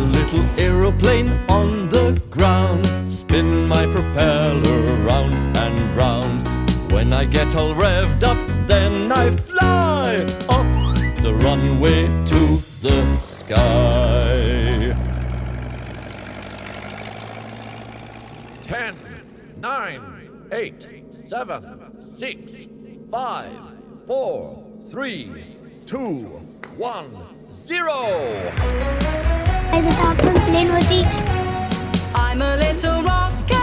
a little aeroplane on the ground. Spin my propeller round and round. When I get all revved up, then I fly off the runway to the sky. 10, 9, 8, 7, 6, 5, 4, 3, 2, 1, 0. ऐसे तो अपन plane होती I'm a little rocket.